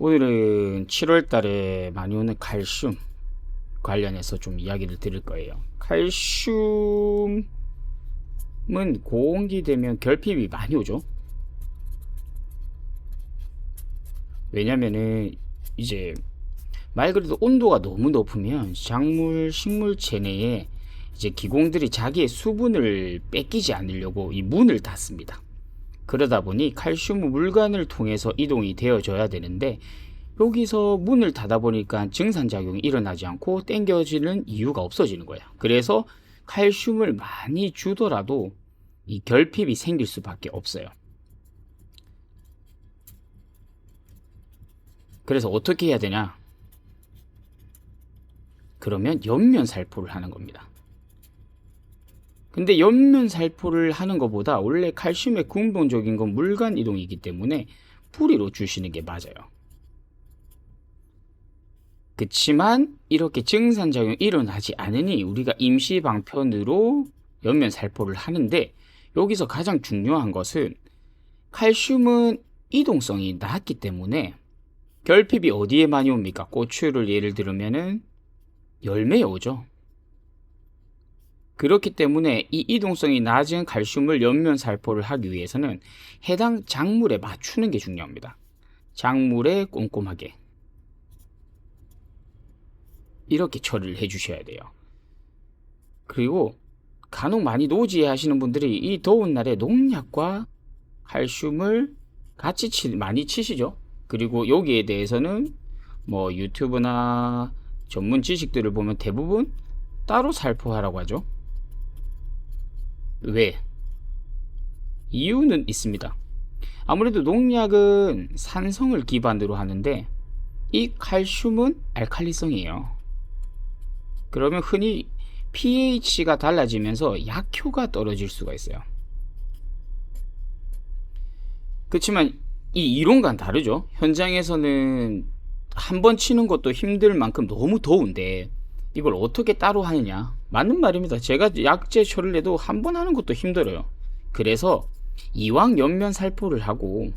오늘은 7월 달에 많이 오는 칼슘 관련해서 좀 이야기를 드릴 거예요. 칼슘은 고온기 되면 결핍이 많이 오죠. 왜냐면은 이제 말 그대로 온도가 너무 높으면 작물, 식물 체내에 이제 기공들이 자기의 수분을 뺏기지 않으려고 이 문을 닫습니다. 그러다 보니 칼슘은 물관을 통해서 이동이 되어져야 되는데 여기서 문을 닫아 보니까 증산작용이 일어나지 않고 땡겨지는 이유가 없어지는 거야. 그래서 칼슘을 많이 주더라도 이 결핍이 생길 수밖에 없어요. 그래서 어떻게 해야 되냐? 그러면 옆면살포를 하는 겁니다. 근데 옆면살포를 하는 것보다 원래 칼슘의 근본적인 건 물관 이동이기 때문에 뿌리로 주시는 게 맞아요. 그치만 이렇게 증산작용이 일어나지 않으니 우리가 임시방편으로 옆면살포를 하는데, 여기서 가장 중요한 것은 칼슘은 이동성이 낮기 때문에 결핍이 어디에 많이 옵니까? 고추를 예를 들면은 열매에 오죠. 그렇기 때문에 이 이동성이 낮은 칼슘을 옆면살포를 하기 위해서는 해당 작물에 맞추는 게 중요합니다. 작물에 꼼꼼하게 이렇게 처리를 해 주셔야 돼요. 그리고 간혹 많이 노지에 하시는 분들이 이 더운 날에 농약과 칼슘을 같이 많이 치시죠. 그리고 여기에 대해서는 뭐 유튜브나 전문 지식들을 보면 대부분 따로 살포하라고 하죠. 왜? 이유는 있습니다. 아무래도 농약은 산성을 기반으로 하는데 이 칼슘은 알칼리성이에요. 그러면 흔히 pH가 달라지면서 약효가 떨어질 수가 있어요. 그렇지만 이 이론과는 다르죠. 현장에서는 한 번 치는 것도 힘들 만큼 너무 더운데 이걸 어떻게 따로 하느냐? 맞는 말입니다. 제가 약제 처리를 해도 한 번 하는 것도 힘들어요. 그래서 이왕 옆면 살포를 하고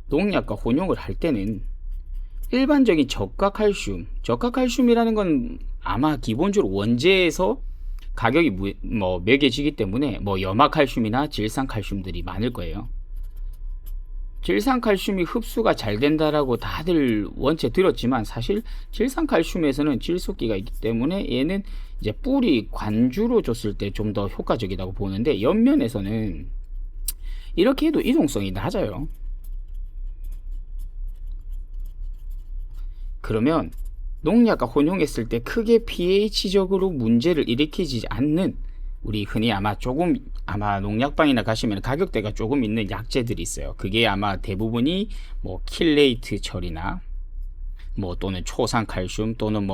농약과 혼용을 할 때는 일반적인 저가 칼슘이라는 건 아마 기본적으로 원재에서 가격이 매겨지기 때문에 염화칼슘이나 질산칼슘들이 많을 거예요. 질산칼슘이 흡수가 잘 된다라고 다들 원체 들었지만 사실 질산칼슘에서는 질소기가 있기 때문에 얘는 이제 뿌리 관주로 줬을 때 좀 더 효과적이라고 보는데, 옆면에서는 이렇게 해도 이동성이 낮아요. 그러면 농약과 혼용했을 때 크게 pH적으로 문제를 일으키지 않는, 우리 흔히 아마 농약방이나 가시면 가격대가 조금 있는 약재들이 있어요. 그게 아마 대부분이 킬레이트 처리나 또는 초산칼슘 또는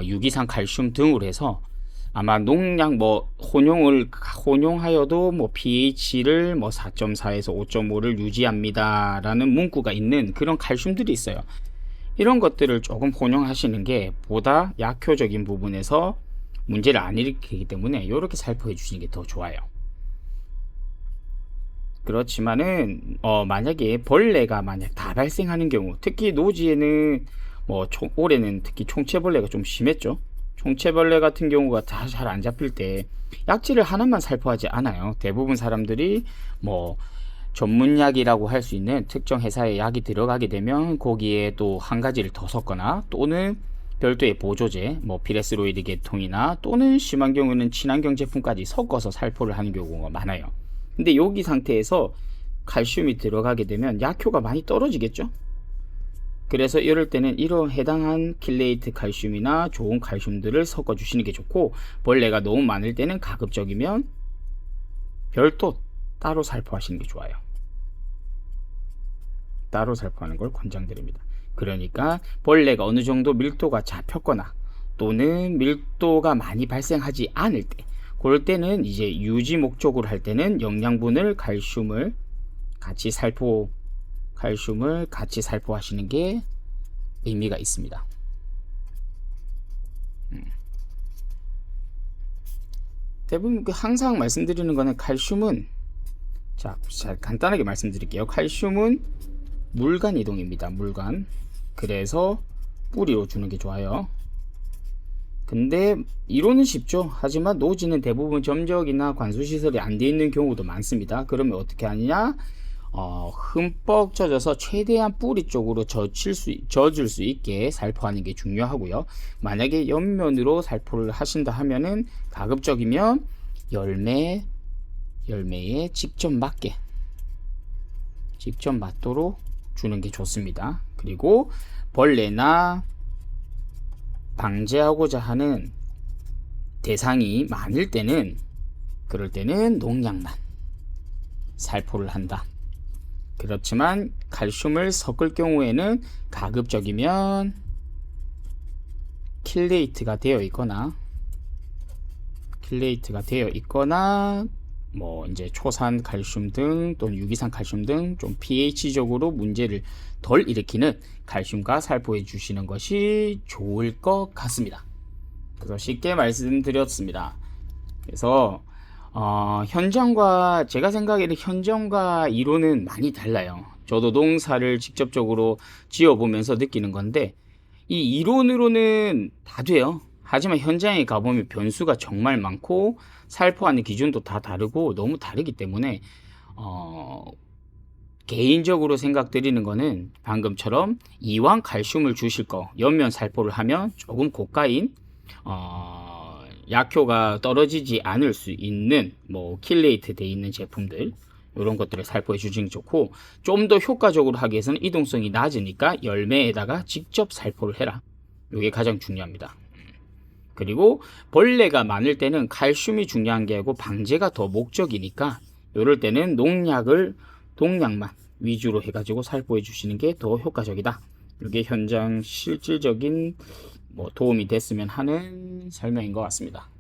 유기산칼슘 등으로 해서 아마 농약 혼용하여도 pH를 4.4에서 5.5를 유지합니다 라는 문구가 있는 그런 칼슘들이 있어요. 이런 것들을 조금 혼용하시는 게 보다 약효적인 부분에서 문제를 안 일으키기 때문에 이렇게 살포해 주시는 게 더 좋아요. 그렇지만은 만약에 벌레가 만약 다 발생하는 경우, 특히 노지에는 올해는 특히 총채벌레가 좀 심했죠. 총채벌레 같은 경우가 다 잘 안 잡힐 때 약재를 하나만 살포하지 않아요. 대부분 사람들이 전문약이라고 할 수 있는 특정 회사의 약이 들어가게 되면 거기에 또 한 가지를 더 섞거나 또는 별도의 보조제, 피레스로이드 계통이나 또는 심한 경우는 친환경 제품까지 섞어서 살포를 하는 경우가 많아요. 근데 여기 상태에서 칼슘이 들어가게 되면 약효가 많이 떨어지겠죠. 그래서 이럴 때는 이런 해당한 킬레이트 칼슘이나 좋은 칼슘들을 섞어 주시는 게 좋고, 벌레가 너무 많을 때는 가급적이면 별도 따로 살포하시는 게 좋아요. 따로 살포하는 걸 권장드립니다. 그러니까 벌레가 어느 정도 밀도가 잡혔거나 또는 밀도가 많이 발생하지 않을 때, 그럴 때는 이제 유지 목적으로 할 때는 영양분을 칼슘을 같이 살포하시는 게 의미가 있습니다. 대부분 항상 말씀드리는 거는 칼슘은, 자, 간단하게 말씀드릴게요. 칼슘은 물간 이동입니다. 물간. 그래서 뿌리로 주는 게 좋아요. 근데 이론은 쉽죠. 하지만 노지는 대부분 점적이나 관수시설이 안 돼 있는 경우도 많습니다. 그러면 어떻게 하느냐? 흠뻑 젖어서 최대한 뿌리 쪽으로 젖을 수 있게 살포하는 게 중요하고요. 만약에 옆면으로 살포를 하신다 하면은 가급적이면 열매에 직접 맞도록 주는 게 좋습니다. 그리고 벌레나 방제하고자 하는 대상이 많을 때는, 그럴 때는 농약만 살포를 한다. 그렇지만 칼슘을 섞을 경우에는 가급적이면 킬레이트가 되어 있거나 뭐 이제 초산 칼슘 등 또는 유기산 칼슘 등 좀 pH적으로 문제를 덜 일으키는 칼슘과 살포해 주시는 것이 좋을 것 같습니다. 그래서 쉽게 말씀드렸습니다. 그래서 제가 생각에는 현장과 이론은 많이 달라요. 저도 농사를 직접적으로 지어보면서 느끼는 건데, 이 이론으로는 다 돼요. 하지만 현장에 가보면 변수가 정말 많고 살포하는 기준도 다 다르고 너무 다르기 때문에 개인적으로 생각드리는 거는 방금처럼 이왕 칼슘을 주실 거 옆면 살포를 하면 조금 고가인 약효가 떨어지지 않을 수 있는 뭐 킬레이트 돼 있는 제품들, 이런 것들을 살포해 주시는 게 좋고, 좀 더 효과적으로 하기 위해서는 이동성이 낮으니까 열매에다가 직접 살포를 해라. 이게 가장 중요합니다. 그리고 벌레가 많을 때는 칼슘이 중요한 게 아니고 방제가 더 목적이니까, 이럴 때는 농약만 위주로 해가지고 살포해 주시는 게 더 효과적이다. 이게 현장 실질적인 도움이 됐으면 하는 설명인 것 같습니다.